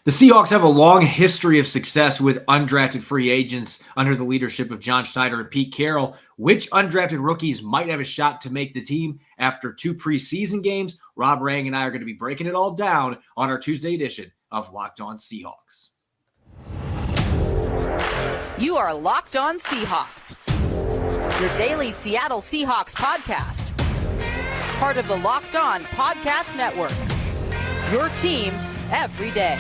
The Seahawks have a long history of success with undrafted free agents under the leadership of John Schneider and Pete Carroll. Which undrafted rookies might have a shot to make the team after 2 preseason games? Rob Rang and I are going to be breaking it all down on our Tuesday edition of Locked On Seahawks. You are Locked On Seahawks, your daily Seattle Seahawks podcast. Part of the Locked On Podcast Network, your team every day.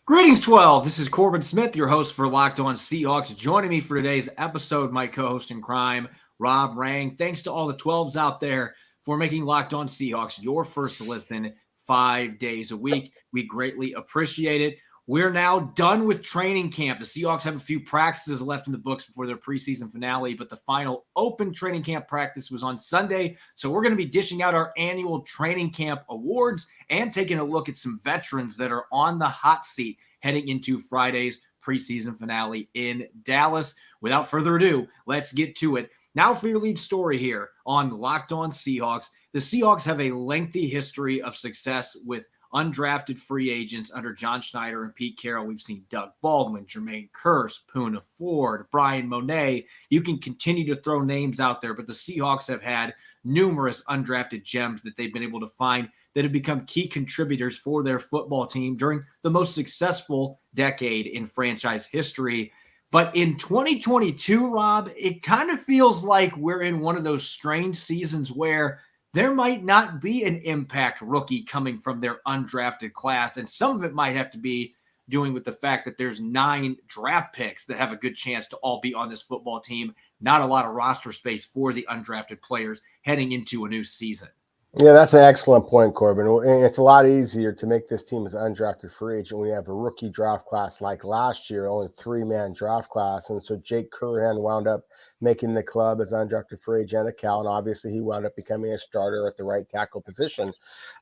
Greetings, 12. This is Corbin Smith, your host for Locked On Seahawks. Joining me for today's episode, my co-host in crime, Rob Rang. Thanks to all the 12s out there for making Locked On Seahawks your first listen 5 days a week. We greatly appreciate it. We're now done with training camp. The Seahawks have a few practices left in the books before their preseason finale, but the final open training camp practice was on Sunday. So we're going to be dishing out our annual training camp awards and taking a look at some veterans that are on the hot seat heading into Friday's preseason finale in Dallas. Without further ado, let's get to it. Now for your lead story here on Locked On Seahawks. The Seahawks have a lengthy history of success with undrafted free agents under John Schneider and Pete Carroll. We've seen Doug Baldwin, Jermaine Kearse, Poona Ford, Brian Monet. You can continue to throw names out there, but the Seahawks have had numerous undrafted gems that they've been able to find that have become key contributors for their football team during the most successful decade in franchise history. But in 2022, Rob, it kind of feels like we're in one of those strange seasons where there might not be an impact rookie coming from their undrafted class. And some of it might have to be doing with the fact that there's 9 draft picks that have a good chance to all be on this football team. Not a lot of roster space for the undrafted players heading into a new season. Yeah, that's an excellent point, Corbin. And it's a lot easier to make this team as an undrafted free agent when you have a rookie draft class like last year, only 3-man draft class. And so Jake Curhan wound up making the club as undrafted free agent at Cal, and obviously he wound up becoming a starter at the right tackle position.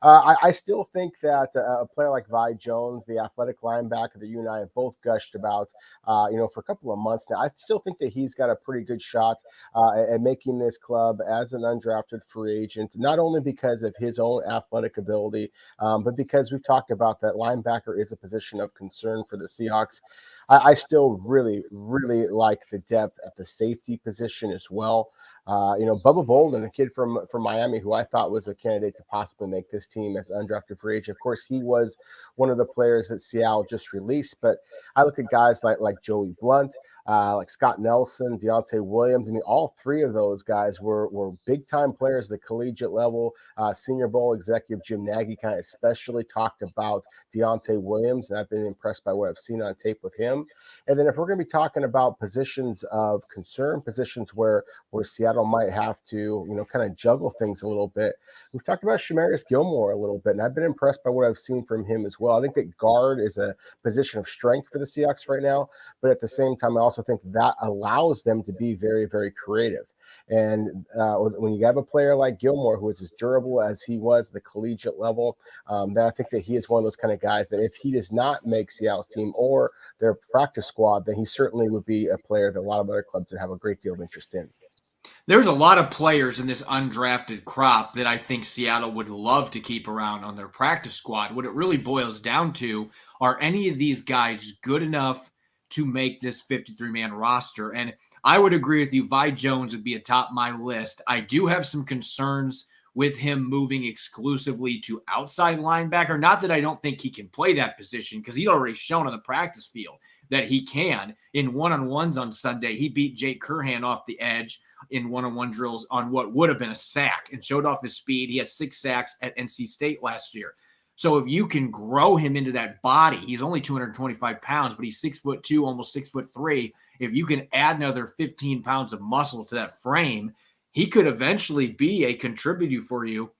I still think that a player like Vi Jones, the athletic linebacker that you and I have both gushed about, for a couple of months now, I still think that he's got a pretty good shot at making this club as an undrafted free agent, not only because of his own athletic ability, but because we've talked about that linebacker is a position of concern for the Seahawks. I still really, really like the depth at the safety position as well. Bubba Bolden, a kid from Miami who I thought was a candidate to possibly make this team as undrafted free agent. Of course, he was one of the players that Seattle just released, but I look at guys like Joey Blunt, like Scott Nelson, Deontay Williams. I mean, all 3 of those guys were big-time players at the collegiate level. Senior Bowl executive Jim Nagy kind of especially talked about Deontay Williams, and I've been impressed by what I've seen on tape with him. And then if we're going to be talking about positions of concern, positions where Seattle might have to, kind of juggle things a little bit, we've talked about Samarius Gilmore a little bit, and I've been impressed by what I've seen from him as well. I think that guard is a position of strength for the Seahawks right now, but at the same time, I also think that allows them to be very, very creative. And when you have a player like Gilmore, who is as durable as he was at the collegiate level, then I think that he is one of those kind of guys that if he does not make Seattle's team or their practice squad, then he certainly would be a player that a lot of other clubs would have a great deal of interest in. There's a lot of players in this undrafted crop that I think Seattle would love to keep around on their practice squad. What it really boils down to, are any of these guys good enough to make this 53-man roster? And I would agree with you. Vi Jones would be atop my list. I do have some concerns with him moving exclusively to outside linebacker. Not that I don't think he can play that position, because he'd already shown on the practice field that he can. In one-on-ones on Sunday, he beat Jake Curhan off the edge in one-on-one drills on what would have been a sack and showed off his speed. He had 6 sacks at NC State last year. So if you can grow him into that body, he's only 225 pounds, but he's 6'2", almost 6'3". If you can add another 15 pounds of muscle to that frame, he could eventually be a contributor for you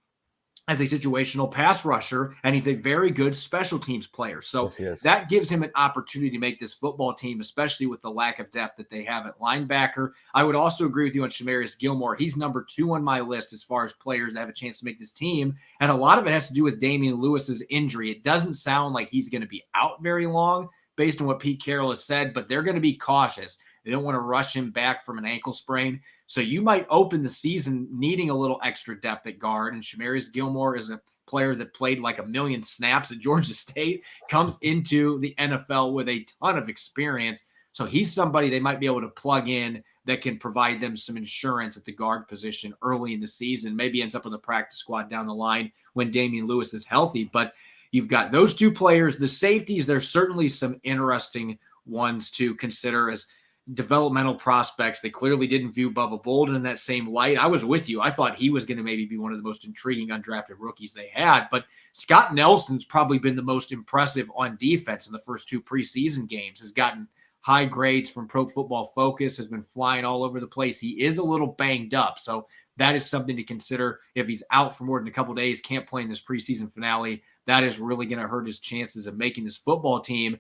as a situational pass rusher, and he's a very good special teams player. So Yes. That gives him an opportunity to make this football team, especially with the lack of depth that they have at linebacker. I would also agree with you on Samarius Gilmore. He's number 2 on my list as far as players that have a chance to make this team, and a lot of it has to do with Damian Lewis's injury. It doesn't sound like he's going to be out very long based on what Pete Carroll has said, but they're going to be cautious. They don't want to rush him back from an ankle sprain. So you might open the season needing a little extra depth at guard. And Samarius Gilmore is a player that played like 1 million snaps at Georgia State, comes into the NFL with a ton of experience. So he's somebody they might be able to plug in that can provide them some insurance at the guard position early in the season, maybe ends up on the practice squad down the line when Damian Lewis is healthy. But you've got those two players. The safeties, there's certainly some interesting ones to consider as developmental prospects. They clearly didn't view Bubba Bolden in that same light. I was with you. I thought he was going to maybe be one of the most intriguing undrafted rookies they had, but Scott Nelson's probably been the most impressive on defense in the first 2 preseason games, has gotten high grades from Pro Football Focus, has been flying all over the place. He is a little banged up, so that is something to consider. If he's out for more than a couple days, can't play in this preseason finale, that is really going to hurt his chances of making this football team.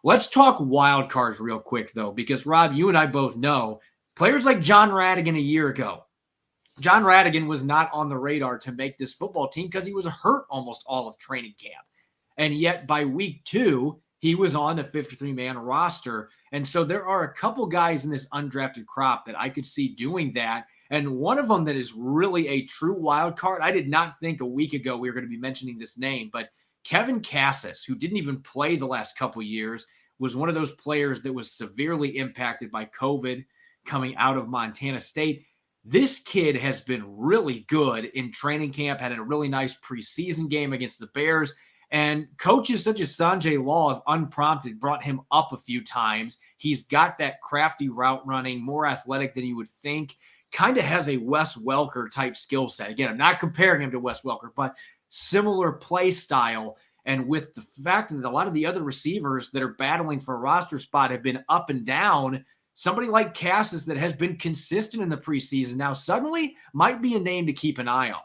Let's talk wild cards real quick, though, because, Rob, you and I both know players like John Radigan a year ago. John Radigan was not on the radar to make this football team because he was hurt almost all of training camp. And yet by week 2, he was on the 53-man roster. And so there are a couple guys in this undrafted crop that I could see doing that. And one of them that is really a true wild card, I did not think a week ago we were going to be mentioning this name, but Kevin Cassis, who didn't even play the last couple years, was one of those players that was severely impacted by COVID coming out of Montana State. This kid has been really good in training camp, had a really nice preseason game against the Bears, and coaches such as Sanjay Law have unprompted brought him up a few times. He's got that crafty route running, more athletic than you would think, kind of has a Wes Welker type skill set. Again, I'm not comparing him to Wes Welker, but similar play style. And with the fact that a lot of the other receivers that are battling for a roster spot have been up and down, somebody like Cassis that has been consistent in the preseason now suddenly might be a name to keep an eye on.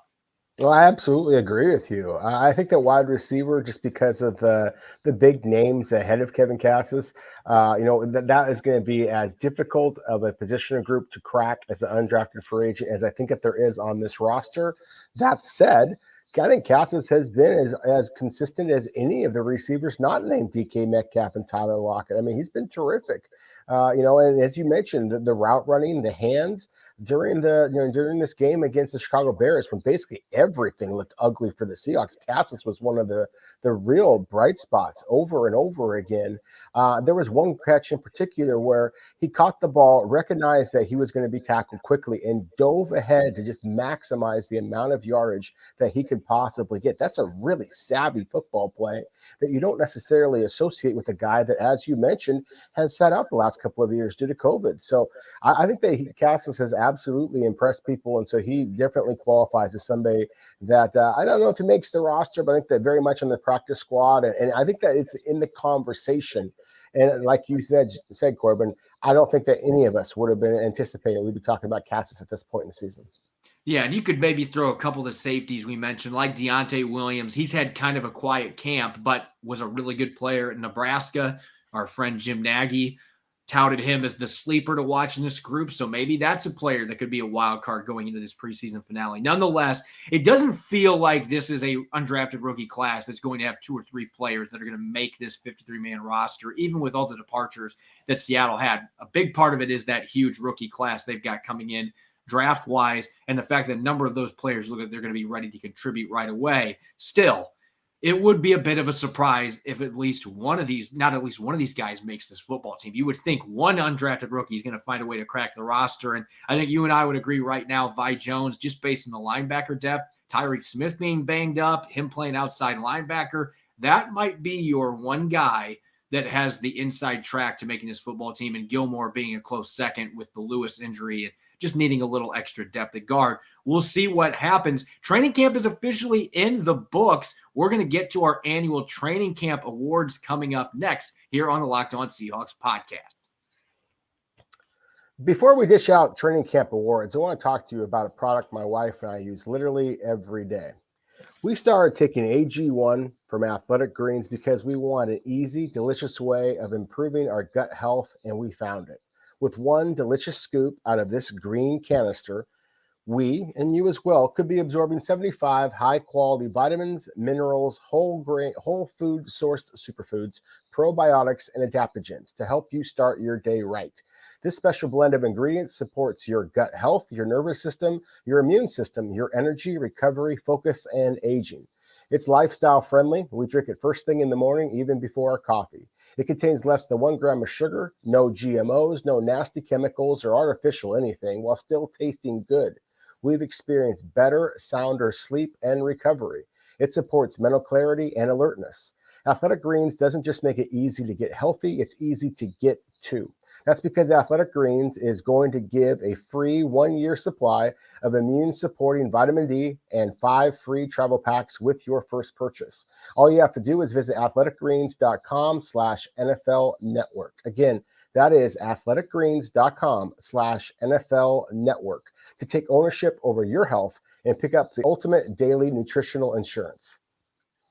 Well, I absolutely agree with you. I think that wide receiver, just because of the big names ahead of Kevin Cassis, that is going to be as difficult of a position group to crack as an undrafted free agent as I think that there is on this roster. That said, I think Cassis has been as consistent as any of the receivers not named DK Metcalf and Tyler Lockett. I mean, he's been terrific. And as you mentioned, the route running, the hands during this game against the Chicago Bears, when basically everything looked ugly for the Seahawks, Cassis was one of the real bright spots over and over again. There was one catch in particular where he caught the ball, recognized that he was going to be tackled quickly, and dove ahead to just maximize the amount of yardage that he could possibly get. That's a really savvy football play that you don't necessarily associate with a guy that, as you mentioned, has sat out the last couple of years due to COVID. So I think that Cassis has absolutely impressed people, and so he definitely qualifies as somebody that I don't know if he makes the roster, but I think that very much on the practice squad, and I think that it's in the conversation. And like you said, Corbin, I don't think that any of us would have been anticipating we'd be talking about Cassis at this point in the season. Yeah, and you could maybe throw a couple of the safeties we mentioned, like Deontay Williams. He's had kind of a quiet camp, but was a really good player in Nebraska. Our friend Jim Nagy touted him as the sleeper to watch in this group, so maybe that's a player that could be a wild card going into this preseason finale. Nonetheless, it doesn't feel like this is a undrafted rookie class that's going to have 2 or 3 players that are going to make this 53-man roster, even with all the departures that Seattle had. A big part of it is that huge rookie class they've got coming in draft-wise, and the fact that a number of those players look like they're going to be ready to contribute right away. Still, it would be a bit of a surprise if not at least one of these guys makes this football team. You would think one undrafted rookie is going to find a way to crack the roster, and I think you and I would agree right now, Vi Jones, just based on the linebacker depth, Tyreek Smith being banged up, him playing outside linebacker, that might be your one guy that has the inside track to making this football team, and Gilmore being a close second with the Lewis injury and just needing a little extra depth at guard. We'll see what happens. Training camp is officially in the books. We're going to get to our annual training camp awards coming up next here on the Locked On Seahawks podcast. Before we dish out training camp awards, I want to talk to you about a product my wife and I use literally every day. We started taking AG1 from Athletic Greens because we want an easy, delicious way of improving our gut health, and we found it. With one delicious scoop out of this green canister, we, and you as well, could be absorbing 75 high-quality vitamins, minerals, whole food-sourced superfoods, probiotics, and adaptogens to help you start your day right. This special blend of ingredients supports your gut health, your nervous system, your immune system, your energy, recovery, focus, and aging. It's lifestyle friendly. We drink it first thing in the morning, even before our coffee. It contains less than 1 gram of sugar, no GMOs, no nasty chemicals or artificial anything, while still tasting good. We've experienced better, sounder sleep and recovery. It supports mental clarity and alertness. Athletic Greens doesn't just make it easy to get healthy, it's easy to get to. That's because Athletic Greens is going to give a free 1-year supply of immune-supporting vitamin D and 5 free travel packs with your first purchase. All you have to do is visit athleticgreens.com/NFL Network. Again, that is athleticgreens.com/NFL Network to take ownership over your health and pick up the ultimate daily nutritional insurance.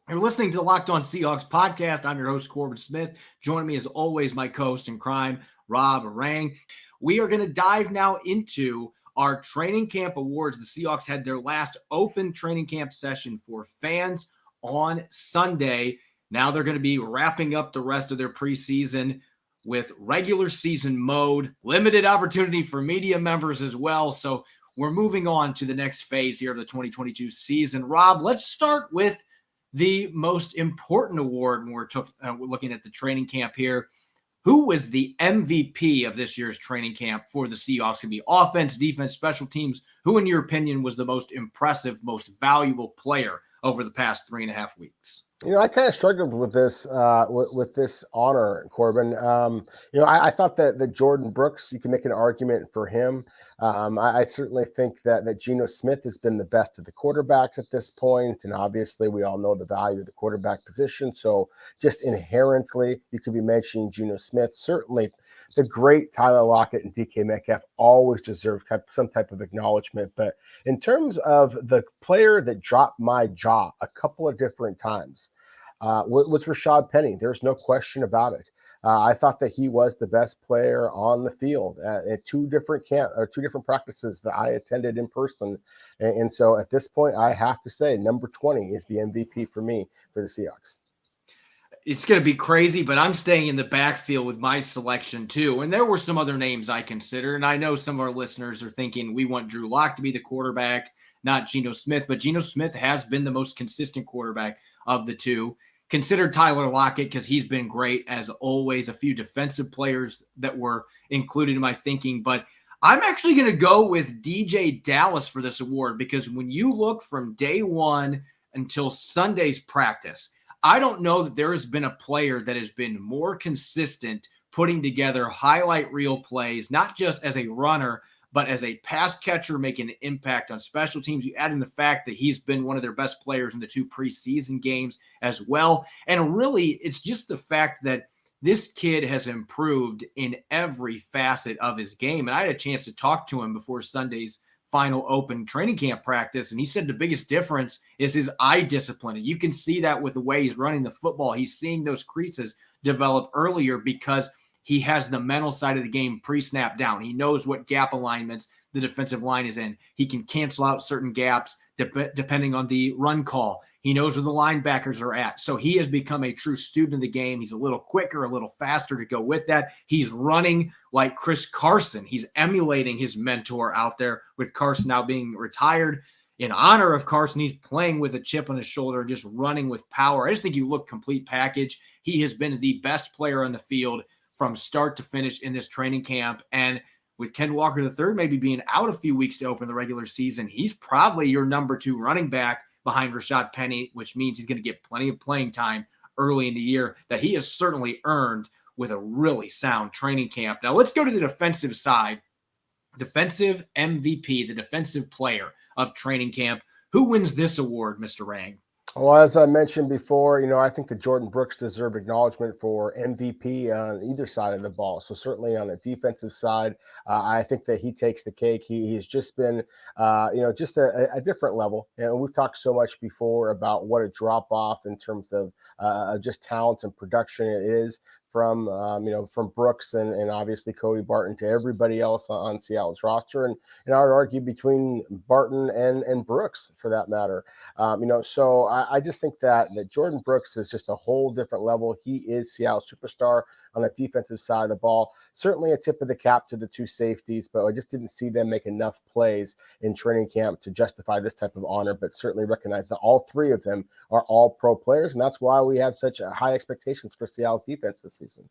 You're listening to the Locked On Seahawks podcast. I'm your host, Corbin Smith. Joining me as always, my co-host in crime, Rob Rang. We are going to dive now into our training camp awards. The Seahawks had their last open training camp session for fans on Sunday. Now they're going to be wrapping up the rest of their preseason with regular season mode, limited opportunity for media members as well. So we're moving on to the next phase here of the 2022 season. Rob, let's start with the most important award when we're looking at the training camp here. Who was the MVP of this year's training camp for the Seahawks? Can be offense, defense, special teams. Who, in your opinion, was the most impressive, most valuable player over the past 3.5 weeks? I kind of struggled with this honor, Corbin. I thought that Jordan Brooks, you can make an argument for him. I certainly think that Geno Smith has been the best of the quarterbacks at this point, and obviously we all know the value of the quarterback position. So just inherently, you could be mentioning Geno Smith. Certainly, the great Tyler Lockett and DK Metcalf always deserve some type of acknowledgement. But in terms of the player that dropped my jaw a couple of different times, was Rashad Penny. There's no question about it. I thought that he was the best player on the field at two different practices that I attended in person. And so at this point, I have to say number 20 is the MVP for me for the Seahawks. It's going to be crazy, but I'm staying in the backfield with my selection too. And there were some other names I considered. And I know some of our listeners are thinking we want Drew Lock to be the quarterback, not Geno Smith. But Geno Smith has been the most consistent quarterback of the two. Consider Tyler Lockett because he's been great as always. A few defensive players that were included in my thinking. But I'm actually going to go with DJ Dallas for this award because when you look from day one until Sunday's practice, I don't know that there has been a player that has been more consistent putting together highlight reel plays, not just as a runner, but as a pass catcher making an impact on special teams. You add in the fact that he's been one of their best players in the 2 preseason games as well. And really, it's just the fact that this kid has improved in every facet of his game. And I had a chance to talk to him before Sunday's final open training camp practice. And he said the biggest difference is his eye discipline. And you can see that with the way he's running the football. He's seeing those creases develop earlier because he has the mental side of the game pre-snap down. He knows what gap alignments the defensive line is in. He can cancel out certain gaps depending on the run call. He knows where the linebackers are at. So he has become a true student of the game. He's a little quicker, a little faster to go with that. He's running like Chris Carson. He's emulating his mentor out there with Carson now being retired. In honor of Carson, he's playing with a chip on his shoulder, just running with power. I just think you look complete package. He has been the best player on the field from start to finish in this training camp. And with Ken Walker III maybe being out a few weeks to open the regular season, he's probably your number 2 running back behind Rashad Penny, which means he's going to get plenty of playing time early in the year that he has certainly earned with a really sound training camp. Now let's go to the defensive side. Defensive MVP, the defensive player of training camp. Who wins this award, Mr. Rang? Well, as I mentioned before, I think that Jordan Brooks deserved acknowledgement for MVP on either side of the ball. So certainly on the defensive side, I think that he takes the cake. He's just been, just a different level. And we've talked so much before about what a drop off in terms of just talent and production it is from Brooks and obviously Cody Barton to everybody else on Seattle's roster. And I would argue between Barton and Brooks for that matter. So I just think that Jordan Brooks is just a whole different level. He is Seattle's superstar. on the defensive side of the ball. Certainly a tip of the cap to the two safeties, but I just didn't see them make enough plays in training camp to justify this type of honor, but certainly recognize that all three of them are all pro players, and that's why we have such high expectations for Seattle's defense this season.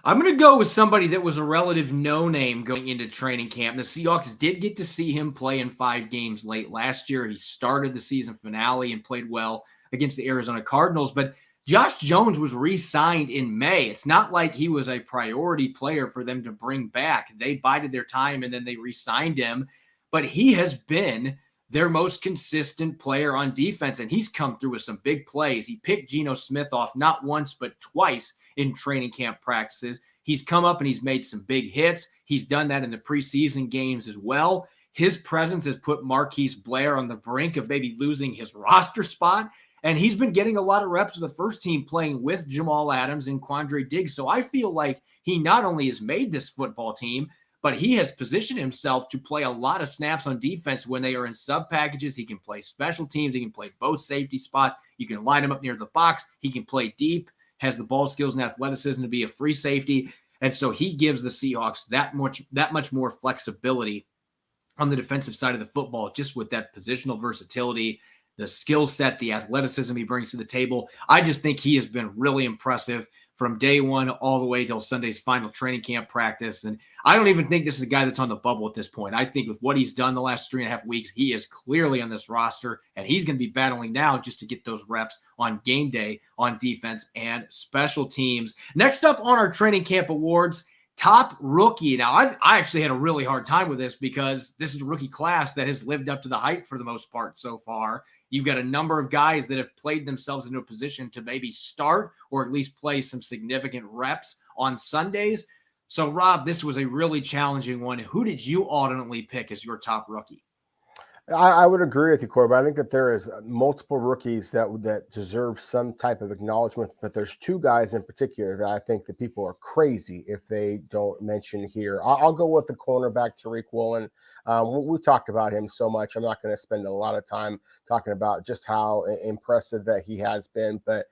I'm going to go with somebody that was a relative no-name going into training camp. The Seahawks did get to see him play in 5 games late last year. He started the season finale and played well against the Arizona Cardinals, but Josh Jones was re-signed in May. It's not like he was a priority player for them to bring back. They bided their time and then they re-signed him, but he has been their most consistent player on defense, and he's come through with some big plays. He picked Geno Smith off not once but twice in training camp practices. He's come up and he's made some big hits. He's done that in the preseason games as well. His presence has put Marquis Blair on the brink of maybe losing his roster spot, and he's been getting a lot of reps with the first team playing with Jamal Adams and Quandre Diggs. So I feel like he not only has made this football team, but he has positioned himself to play a lot of snaps on defense when they are in sub packages. He can play special teams. He can play both safety spots. You can line him up near the box. He can play deep, has the ball skills and athleticism to be a free safety. And so he gives the Seahawks that much more flexibility on the defensive side of the football, just with that positional versatility, the skill set, the athleticism he brings to the table. I just think he has been really impressive from day one all the way till Sunday's final training camp practice. And I don't even think this is a guy that's on the bubble at this point. I think with what he's done the last 3.5 weeks, he is clearly on this roster, and he's going to be battling now just to get those reps on game day on defense and special teams. Next up on our training camp awards, top rookie. Now, I actually had a really hard time with this because this is a rookie class that has lived up to the hype for the most part so far. You've got a number of guys that have played themselves into a position to maybe start or at least play some significant reps on Sundays. So, Rob, this was a really challenging one. Who did you ultimately pick as your top rookie? I would agree with you, Corbin. I think that there is multiple rookies that deserve some type of acknowledgement, but there's 2 guys in particular that I think that people are crazy if they don't mention here. I'll go with the cornerback, Tariq Woolen. We talked about him so much. I'm not going to spend a lot of time talking about just how impressive that he has been, but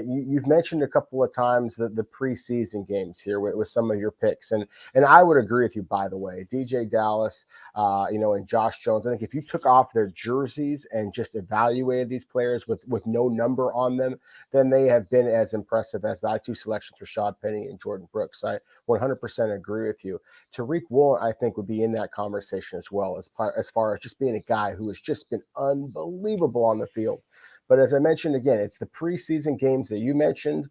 you've mentioned a couple of times the preseason games here with some of your picks, and I would agree with you. By the way, DJ Dallas, and Josh Jones. I think if you took off their jerseys and just evaluated these players with no number on them, then they have been as impressive as the I2 selections, Rashad Penny and Jordan Brooks. I 100% agree with you. Tariq Woolen, I think, would be in that conversation as well, as far as just being a guy who has just been unbelievable on the field. But as I mentioned, again, it's the preseason games that you mentioned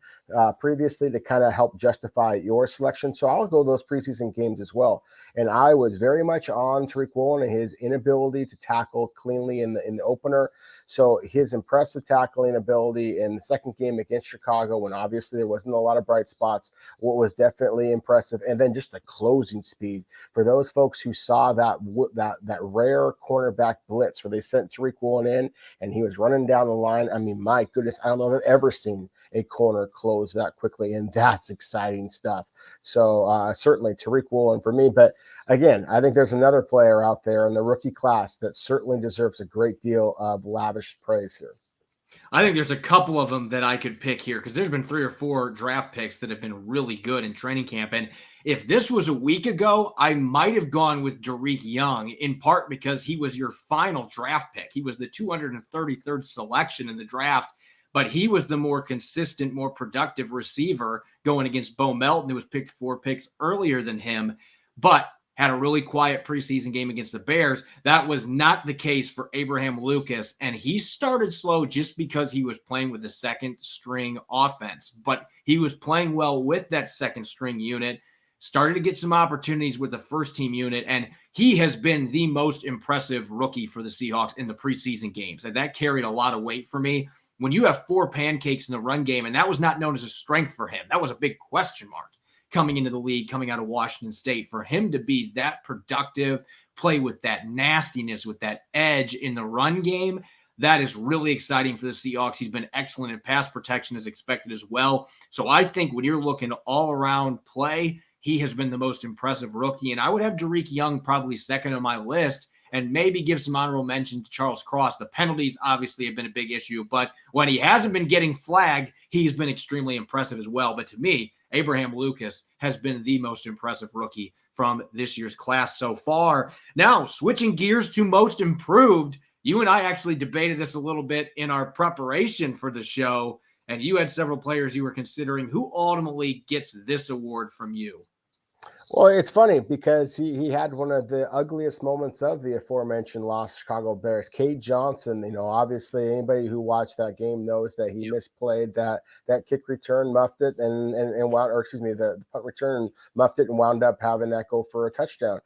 previously to kind of help justify your selection. So I'll go those preseason games as well. And I was very much on Tariq Woolen and his inability to tackle cleanly in the opener. So his impressive tackling ability in the second game against Chicago, when obviously there wasn't a lot of bright spots, what was definitely impressive. And then just the closing speed for those folks who saw that rare cornerback blitz where they sent Tariq Woolen in and he was running down the line. I mean, my goodness, I don't know if I've ever seen a corner close that quickly, and that's exciting stuff. So certainly Tariq Woolen for me. But again, I think there's another player out there in the rookie class that certainly deserves a great deal of lavish praise here. I think there's a couple of them that I could pick here because there's been 3 or 4 draft picks that have been really good in training camp. And if this was a week ago, I might have gone with Derek Young, in part because he was your final draft pick. He was the 233rd selection in the draft, but he was the more consistent, more productive receiver going against Bo Melton, who was picked 4 picks earlier than him, but had a really quiet preseason game against the Bears. That was not the case for Abraham Lucas, and he started slow just because he was playing with the second string offense, but he was playing well with that second string unit, started to get some opportunities with the first team unit, and he has been the most impressive rookie for the Seahawks in the preseason games, and that carried a lot of weight for me. When you have 4 pancakes in the run game, and that was not known as a strength for him, that was a big question mark coming into the league, coming out of Washington State, for him to be that productive, play with that nastiness, with that edge in the run game, that is really exciting for the Seahawks. He's been excellent in pass protection as expected as well. So I think when you're looking all around play, he has been the most impressive rookie. And I would have Derek Young probably second on my list, and maybe give some honorable mention to Charles Cross. The penalties obviously have been a big issue, but when he hasn't been getting flagged, he's been extremely impressive as well. But to me, Abraham Lucas has been the most impressive rookie from this year's class so far. Now, switching gears to most improved, you and I actually debated this a little bit in our preparation for the show, and you had several players you were considering. Who ultimately gets this award from you? Well, it's funny because he had one of the ugliest moments of the aforementioned lost Chicago Bears. Cade Johnson, obviously anybody who watched that game knows that he misplayed that kick return, muffed it, and wound, or excuse me, the punt return, muffed it, and wound up having that go for a touchdown.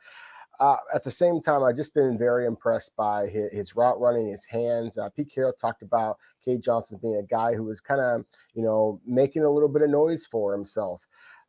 At the same time, I've just been very impressed by his route running, his hands. Pete Carroll talked about Cade Johnson being a guy who was kind of, making a little bit of noise for himself.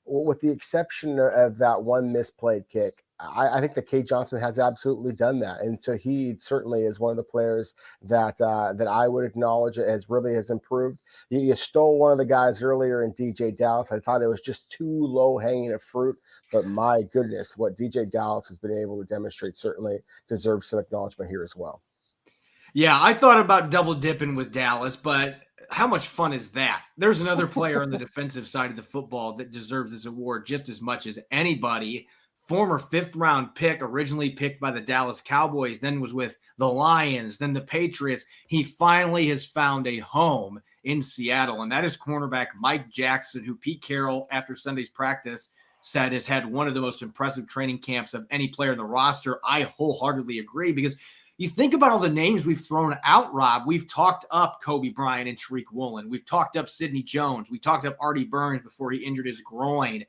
With the exception of that one misplayed kick, I think that Cade Johnson has absolutely done that, and so he certainly is one of the players that I would acknowledge has improved. You stole one of the guys earlier in DJ Dallas. I thought it was just too low hanging a fruit, but my goodness, what DJ Dallas has been able to demonstrate certainly deserves some acknowledgement here as well. Yeah, I thought about double dipping with Dallas, but how much fun is that? There's another player on the defensive side of the football that deserves this award just as much as anybody. Former 5th-round pick, originally picked by the Dallas Cowboys, then was with the Lions, then the Patriots. He finally has found a home in Seattle, and that is cornerback Mike Jackson, who Pete Carroll, after Sunday's practice, said has had one of the most impressive training camps of any player in the roster. I wholeheartedly agree, because you think about all the names we've thrown out, Rob. We've talked up Kobe Bryant and Tariq Woolen. We've talked up Sidney Jones. We talked up Artie Burns before he injured his groin.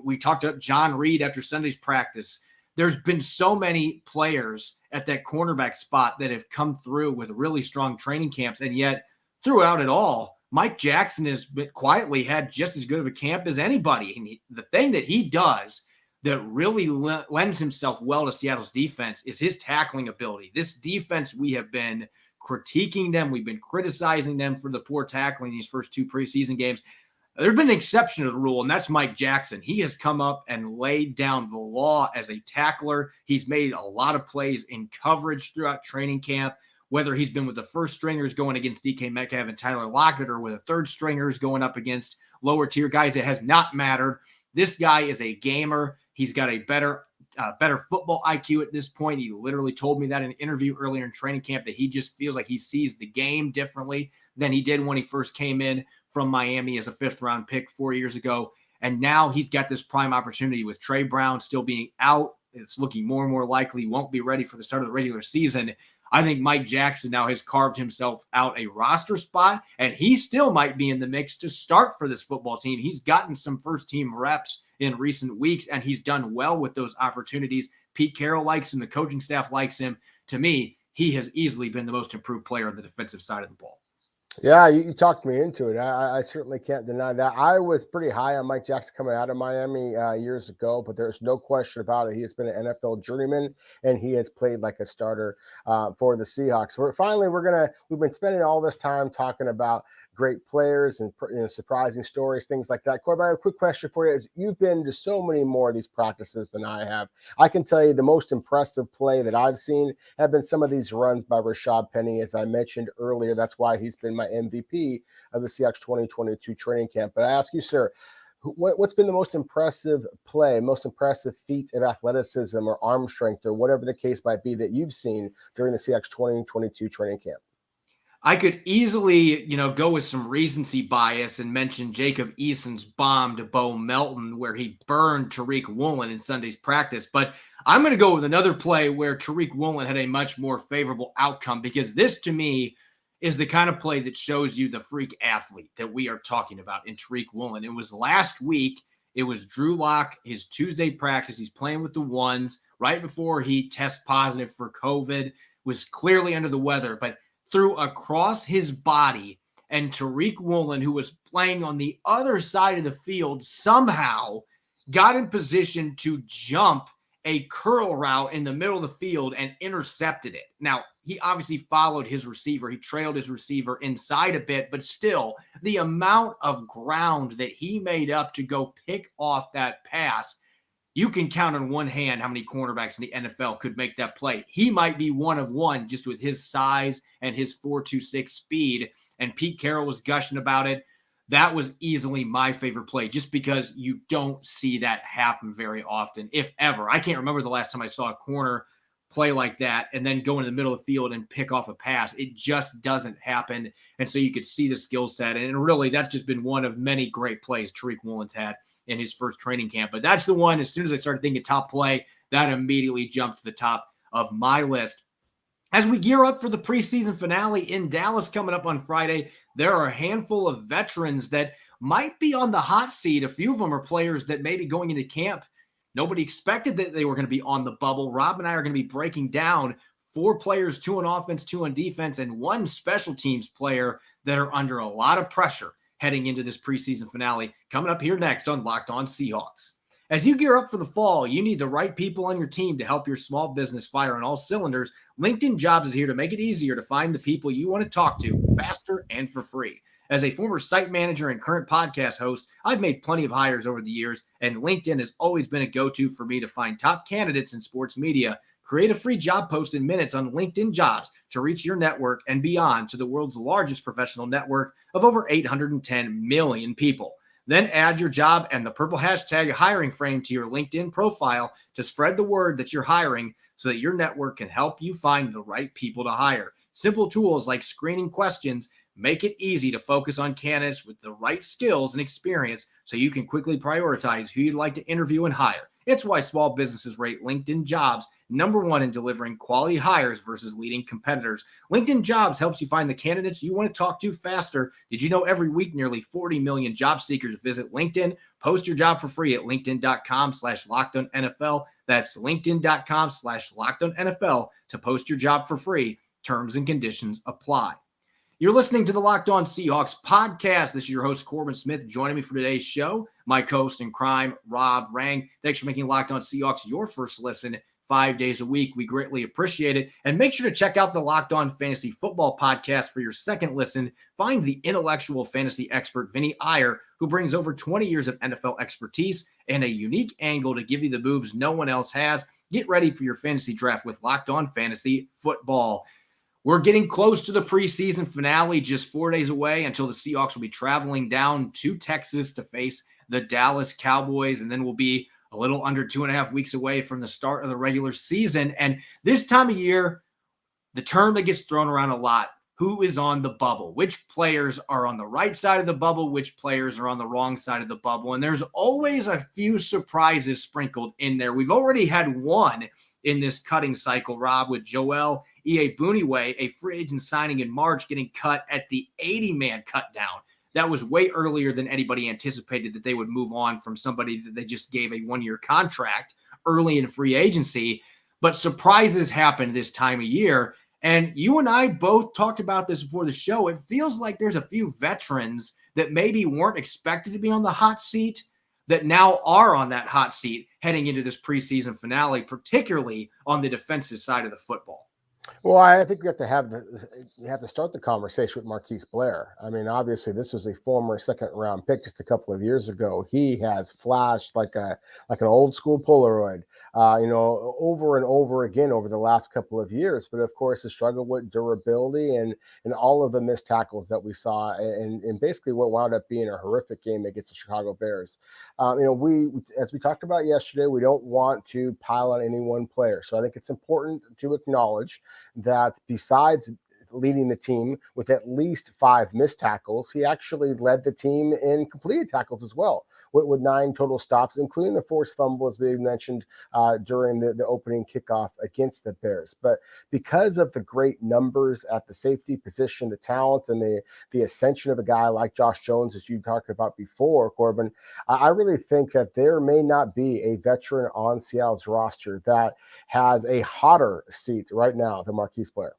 We talked up John Reed after Sunday's practice. There's been so many players at that cornerback spot that have come through with really strong training camps, and yet throughout it all, Mike Jackson has quietly had just as good of a camp as anybody. And the thing that he does that really lends himself well to Seattle's defense is his tackling ability. This defense, we have been critiquing them. We've been criticizing them for the poor tackling these first 2 preseason games. There's been an exception to the rule, and that's Mike Jackson. He has come up and laid down the law as a tackler. He's made a lot of plays in coverage throughout training camp, whether he's been with the first stringers going against DK Metcalf and Tyler Lockett, or with the third stringers going up against lower tier guys. It has not mattered. This guy is a gamer. He's got a better football IQ at this point. He literally told me that in an interview earlier in training camp, that he just feels like he sees the game differently than he did when he first came in from Miami as a 5th-round pick 4 years ago. And now he's got this prime opportunity with Trey Brown still being out. It's looking more and more likely he won't be ready for the start of the regular season. I think Mike Jackson now has carved himself out a roster spot, and he still might be in the mix to start for this football team. He's gotten some first-team reps in recent weeks, and he's done well with those opportunities. Pete Carroll likes him. The coaching staff likes him. To me, he has easily been the most improved player on the defensive side of the ball. Yeah, you talked me into it. I certainly can't deny that. I was pretty high on Mike Jackson coming out of Miami years ago, but there's no question about it. He has been an NFL journeyman, and he has played like a starter for the Seahawks. We've been spending all this time talking about great players and surprising stories, things like that. Corbin, I have a quick question for you. You've been to so many more of these practices than I have. I can tell you the most impressive play that I've seen have been some of these runs by Rashad Penny, as I mentioned earlier. That's why he's been my MVP of the Seahawks 2022 training camp. But I ask you, sir, what's been the most impressive play, most impressive feat of athleticism or arm strength or whatever the case might be that you've seen during the Seahawks 2022 training camp? I could easily, go with some recency bias and mention Jacob Eason's bomb to Bo Melton, where he burned Tariq Woolen in Sunday's practice. But I'm going to go with another play where Tariq Woolen had a much more favorable outcome, because this, to me, is the kind of play that shows you the freak athlete that we are talking about in Tariq Woolen. It was last week. It was Drew Lock, his Tuesday practice. He's playing with the ones right before he tests positive for COVID, was clearly under the weather, but threw across his body, and Tariq Woolen, who was playing on the other side of the field, somehow got in position to jump a curl route in the middle of the field and intercepted it. Now, he obviously followed his receiver. He trailed his receiver inside a bit, but still, the amount of ground that he made up to go pick off that pass, you can count on one hand how many cornerbacks in the NFL could make that play. He might be one of one just with his size and his 4.26 speed, and Pete Carroll was gushing about it. That was easily my favorite play, just because you don't see that happen very often, if ever. I can't remember the last time I saw a corner play like that and then go into the middle of the field and pick off a pass. It just doesn't happen. And so you could see the skill set. And really, that's just been one of many great plays Tariq Woolen's had in his first training camp. But that's the one, as soon as I started thinking top play, that immediately jumped to the top of my list. As we gear up for the preseason finale in Dallas coming up on Friday, there are a handful of veterans that might be on the hot seat. A few of them are players that maybe going into camp, nobody expected that they were going to be on the bubble. Rob and I are going to be breaking down 4 players, 2 on offense, 2 on defense, and 1 special teams player that are under a lot of pressure heading into this preseason finale. Coming up here next on Locked On Seahawks. As you gear up for the fall, you need the right people on your team to help your small business fire on all cylinders. LinkedIn Jobs is here to make it easier to find the people you want to talk to faster and for free. As a former site manager and current podcast host, I've made plenty of hires over the years, and LinkedIn has always been a go-to for me to find top candidates in sports media. Create a free job post in minutes on LinkedIn Jobs to reach your network and beyond to the world's largest professional network of over 810 million people. Then add your job and the purple hashtag hiring frame to your LinkedIn profile to spread the word that you're hiring so that your network can help you find the right people to hire. Simple tools like screening questions make it easy to focus on candidates with the right skills and experience so you can quickly prioritize who you'd like to interview and hire. It's why small businesses rate LinkedIn Jobs #1 in delivering quality hires versus leading competitors. LinkedIn Jobs helps you find the candidates you want to talk to faster. Did you know every week nearly 40 million job seekers visit LinkedIn? Post your job for free at linkedin.com/LockedOnNFL. That's linkedin.com/LockedOnNFL to post your job for free. Terms and conditions apply. You're listening to the Locked On Seahawks podcast. This is your host, Corbin Smith. Joining me for today's show, my co-host in crime, Rob Rang. Thanks for making Locked On Seahawks your first listen 5 days a week. We greatly appreciate it. And make sure to check out the Locked On Fantasy Football podcast for your second listen. Find the intellectual fantasy expert, Vinny Iyer, who brings over 20 years of NFL expertise and a unique angle to give you the moves no one else has. Get ready for your fantasy draft with Locked On Fantasy Football. We're getting close to the preseason finale, just 4 days away until the Seahawks will be traveling down to Texas to face the Dallas Cowboys, and then we'll be a little under 2.5 weeks away from the start of the regular season. And this time of year, the term that gets thrown around a lot, who is on the bubble? Which players are on the right side of the bubble? Which players are on the wrong side of the bubble? And there's always a few surprises sprinkled in there. We've already had one in this cutting cycle, Rob, with Joel Iyiegbuniwe, a free agent signing in March, getting cut at the 80-man cut down. That was way earlier than anybody anticipated that they would move on from somebody that they just gave a 1-year contract early in free agency. But surprises happen this time of year. And you and I both talked about this before the show. It feels like there's a few veterans that maybe weren't expected to be on the hot seat that now are on that hot seat heading into this preseason finale, particularly on the defensive side of the football. Well, I think you have to start the conversation with Marquis Blair. I mean, obviously, this was a former second-round pick just a couple of years ago. He has flashed like an old school Polaroid, over and over again over the last couple of years. But of course, the struggle with durability and all of the missed tackles that we saw, and basically what wound up being a horrific game against the Chicago Bears. As we talked about yesterday, we don't want to pile on any one player. So I think it's important to acknowledge that besides leading the team with at least 5 missed tackles, he actually led the team in completed tackles as well, with 9 total stops, including the forced fumble, as we mentioned during the opening kickoff against the Bears. But because of the great numbers at the safety position, the talent, and the ascension of a guy like Josh Jones, as you talked about before, Corbin, I really think that there may not be a veteran on Seattle's roster that has a hotter seat right now than Marquis Blair.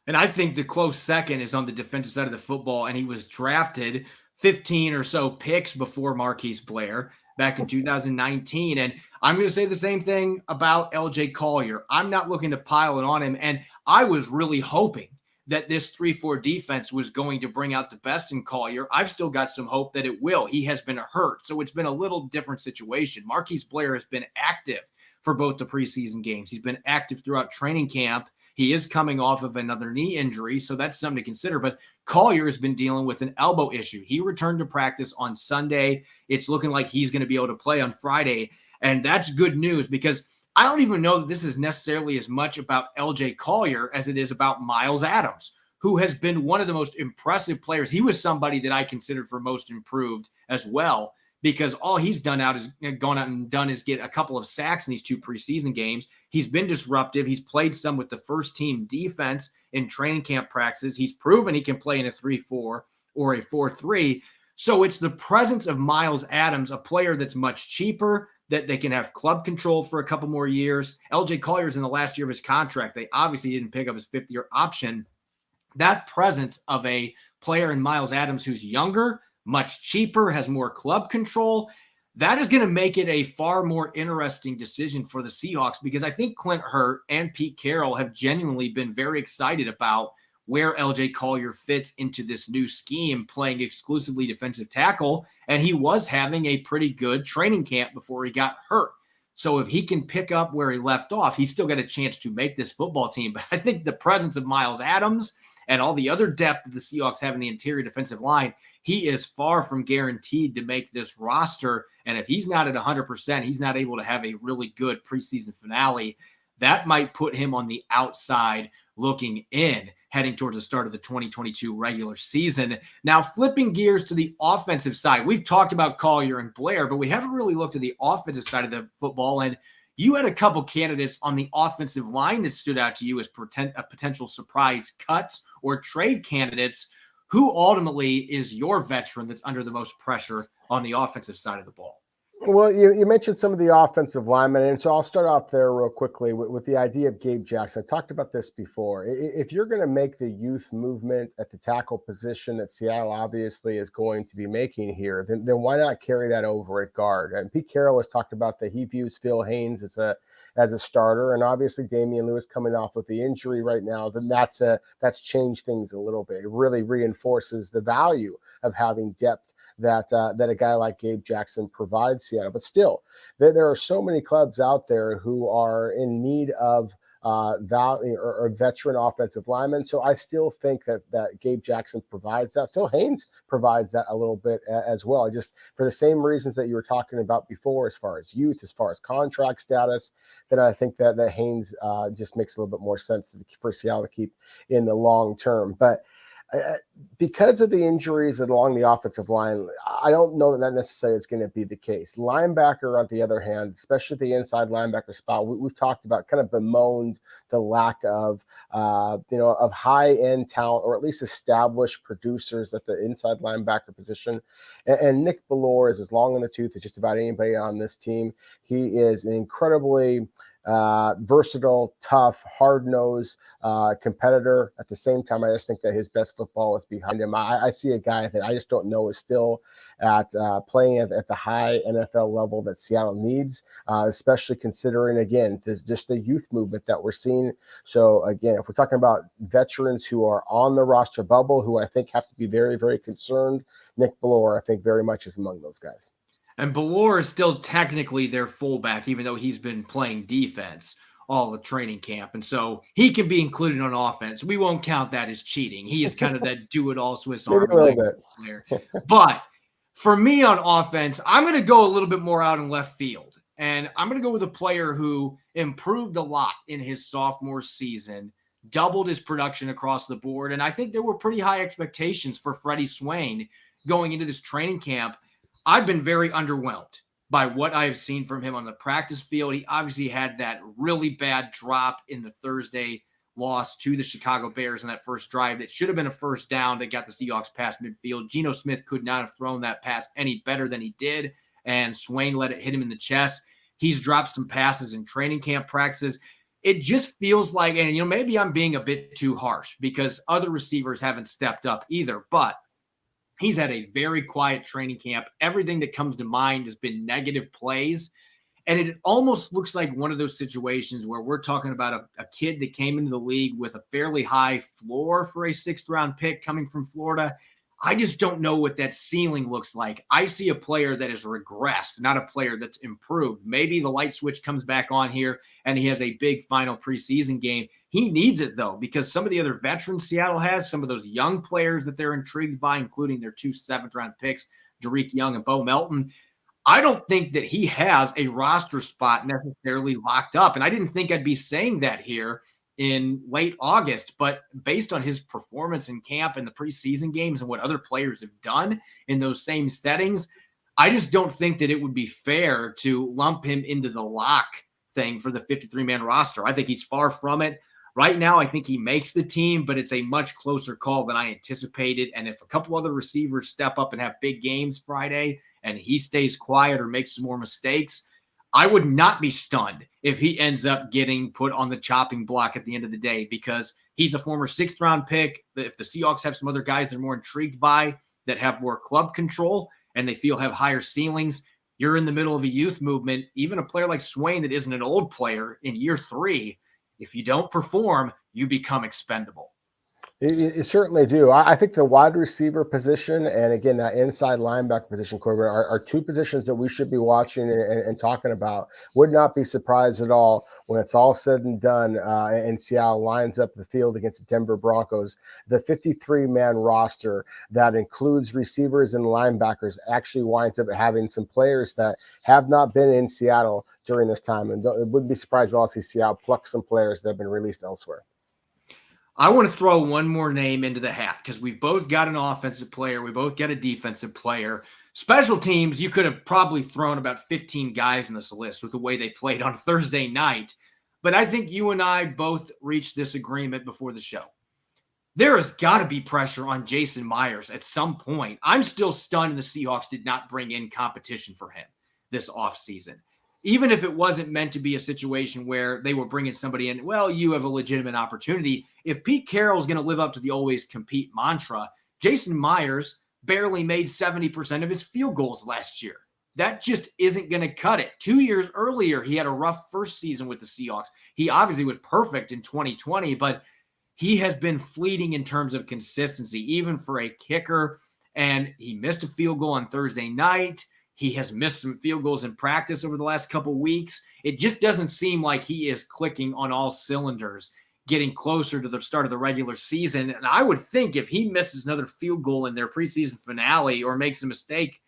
And I think the close second is on the defensive side of the football, and he was drafted 15 or so picks before Marquis Blair back in 2019. And I'm going to say the same thing about LJ Collier. I'm not looking to pile it on him. And I was really hoping that this 3-4 defense was going to bring out the best in Collier. I've still got some hope that it will. He has been hurt, so it's been a little different situation. Marquis Blair has been active for both the preseason games. He's been active throughout training camp. He is coming off of another knee injury, so that's something to consider. But Collier has been dealing with an elbow issue. He returned to practice on Sunday. It's looking like he's going to be able to play on Friday, and that's good news because I don't even know that this is necessarily as much about LJ Collier as it is about Miles Adams, who has been one of the most impressive players. He was somebody that I considered for most improved as well, because all he's gone out and done is get a couple of sacks in these 2 preseason games. He's been disruptive. He's played some with the first team defense in training camp practices. He's proven he can play in a 3-4 or a 4-3. So it's the presence of Miles Adams, a player that's much cheaper, that they can have club control for a couple more years. LJ Collier's in the last year of his contract. They obviously didn't pick up his 5th-year option. That presence of a player in Miles Adams who's younger, much cheaper, has more club control, that is going to make it a far more interesting decision for the Seahawks, because I think Clint Hurt and Pete Carroll have genuinely been very excited about where LJ Collier fits into this new scheme, playing exclusively defensive tackle. And he was having a pretty good training camp before he got hurt. So if he can pick up where he left off, he's still got a chance to make this football team. But I think the presence of Miles Adams and all the other depth that the Seahawks have in the interior defensive line, he is far from guaranteed to make this roster. And if he's not at 100%, he's not able to have a really good preseason finale. That might put him on the outside looking in, heading towards the start of the 2022 regular season. Now, flipping gears to the offensive side, we've talked about Collier and Blair, but we haven't really looked at the offensive side of the football. And you had a couple candidates on the offensive line that stood out to you as a potential surprise cuts or trade candidates. Who ultimately is your veteran that's under the most pressure on the offensive side of the ball? Well, you mentioned some of the offensive linemen, and so I'll start off there real quickly with the idea of Gabe Jackson. I talked about this before. If you're going to make the youth movement at the tackle position that Seattle obviously is going to be making here, then why not carry that over at guard? And Pete Carroll has talked about that he views Phil Haynes as a starter, and obviously Damian Lewis coming off with the injury right now, then that's changed things a little bit. It really reinforces the value of having depth that a guy like Gabe Jackson provides Seattle. But still, there are so many clubs out there who are in need of value or veteran offensive linemen. So I still think that Gabe Jackson provides that. Phil Haynes provides that a little bit as well, just for the same reasons that you were talking about before, as far as youth, as far as contract status. Then I think that Haynes just makes a little bit more sense for Seattle to keep in the long term. But because of the injuries along the offensive line, I don't know that necessarily is going to be the case. Linebacker, on the other hand, especially the inside linebacker spot, we've talked about, kind of bemoaned the lack of of high-end talent, or at least established producers at the inside linebacker position. And Nick Bellore is as long in the tooth as just about anybody on this team. He is an incredibly versatile, tough, hard-nosed competitor. At the same time, I just think that his best football is behind him. I see a guy that I just don't know is still at playing at the high NFL level that Seattle needs, especially considering, again, just the youth movement that we're seeing. So, again, if we're talking about veterans who are on the roster bubble, who I think have to be very, very concerned, Nick Bellore, I think, very much is among those guys. And Bellore is still technically their fullback, even though he's been playing defense all the training camp. And so he can be included on offense. We won't count that as cheating. He is kind of that do-it-all Swiss Army player. But for me on offense, I'm going to go a little bit more out in left field. And I'm going to go with a player who improved a lot in his sophomore season, doubled his production across the board. And I think there were pretty high expectations for Freddie Swain going into this training camp. I've been very underwhelmed by what I have seen from him on the practice field. He obviously had that really bad drop in the Thursday loss to the Chicago Bears in that first drive that should have been a first down that got the Seahawks past midfield. Geno Smith could not have thrown that pass any better than he did, and Swain let it hit him in the chest. He's dropped some passes in training camp practices. It just feels like, and maybe I'm being a bit too harsh because other receivers haven't stepped up either, but he's had a very quiet training camp. Everything that comes to mind has been negative plays. And it almost looks like one of those situations where we're talking about a kid that came into the league with a fairly high floor for a 6th-round pick coming from Florida. I just don't know what that ceiling looks like. I see a player that has regressed, not a player that's improved. Maybe the light switch comes back on here and he has a big final preseason game. He needs it, though, because some of the other veterans Seattle has, some of those young players that they're intrigued by, including their 2 7th-round picks, Derek Young and Bo Melton, I don't think that he has a roster spot necessarily locked up. And I didn't think I'd be saying that here in late August, but based on his performance in camp and the preseason games and what other players have done in those same settings, I just don't think that it would be fair to lump him into the lock thing for the 53-man roster. I think he's far from it. Right now, I think he makes the team, but it's a much closer call than I anticipated. And if a couple other receivers step up and have big games Friday and he stays quiet or makes some more mistakes, I would not be stunned if he ends up getting put on the chopping block at the end of the day, because he's a former 6th-round pick. If the Seahawks have some other guys they're more intrigued by that have more club control and they feel have higher ceilings, you're in the middle of a youth movement. Even a player like Swain that isn't an old player in year 3, if you don't perform, you become expendable. You certainly do. I think the wide receiver position and, again, that inside linebacker position, Corbin, are 2 positions that we should be watching and talking about. Would not be surprised at all when it's all said and done and Seattle lines up the field against the Denver Broncos. The 53-man roster that includes receivers and linebackers actually winds up having some players that have not been in Seattle during this time. And it wouldn't be surprised at all to see Seattle pluck some players that have been released elsewhere. I want to throw one more name into the hat because we've both got an offensive player. We both got a defensive player. Special teams, you could have probably thrown about 15 guys in this list with the way they played on Thursday night. But I think you and I both reached this agreement before the show. There has got to be pressure on Jason Myers at some point. I'm still stunned the Seahawks did not bring in competition for him this offseason. Even if it wasn't meant to be a situation where they were bringing somebody in, well, you have a legitimate opportunity. If Pete Carroll's going to live up to the always compete mantra, Jason Myers barely made 70% of his field goals last year. That just isn't going to cut it. 2 years earlier, he had a rough first season with the Seahawks. He obviously was perfect in 2020, but he has been fleeting in terms of consistency, even for a kicker. And he missed a field goal on Thursday night. He has missed some field goals in practice over the last couple of weeks. It just doesn't seem like he is clicking on all cylinders, getting closer to the start of the regular season. And I would think if he misses another field goal in their preseason finale or makes a mistake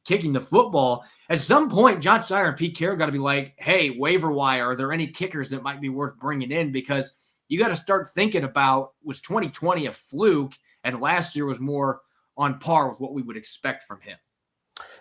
kicking the football, at some point, John Schneider and Pete Carroll got to be like, hey, waiver wire, are there any kickers that might be worth bringing in? Because you got to start thinking about, was 2020 a fluke and last year was more on par with what we would expect from him?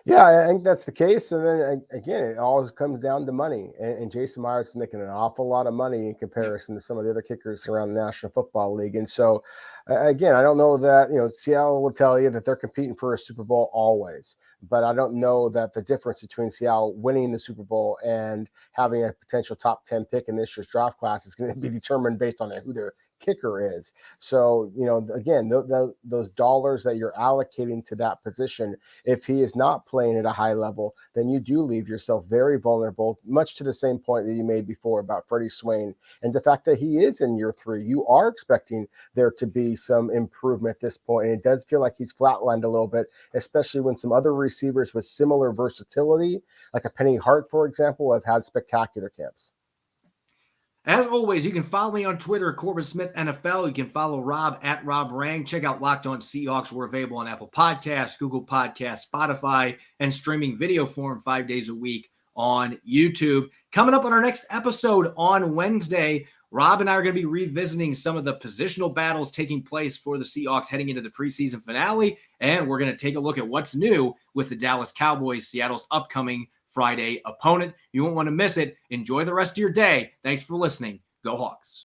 Yeah, I think that's the case. And then, again, it always comes down to money. And Jason Myers is making an awful lot of money in comparison to some of the other kickers around the National Football League. And so, again, I don't know that, Seattle will tell you that they're competing for a Super Bowl always. But I don't know that the difference between Seattle winning the Super Bowl and having a potential top 10 pick in this year's draft class is going to be determined based on who their kicker is. So, again, those dollars that you're allocating to that position, if he is not playing at a high level, then you do leave yourself very vulnerable, much to the same point that you made before about Freddie Swain and the fact that he is in year 3. You are expecting there to be some improvement at this point, and it does feel like he's flatlined a little bit, especially when some other receivers with similar versatility, like a Penny Hart, for example, have had spectacular camps. As always, you can follow me on Twitter, Corbin Smith NFL. You can follow Rob at Rob Rang. Check out Locked On Seahawks. We're available on Apple Podcasts, Google Podcasts, Spotify, and streaming video form 5 days a week on YouTube. Coming up on our next episode on Wednesday, Rob and I are going to be revisiting some of the positional battles taking place for the Seahawks heading into the preseason finale, and we're going to take a look at what's new with the Dallas Cowboys, Seattle's upcoming Friday opponent. You won't want to miss it. Enjoy the rest of your day. Thanks for listening. Go Hawks.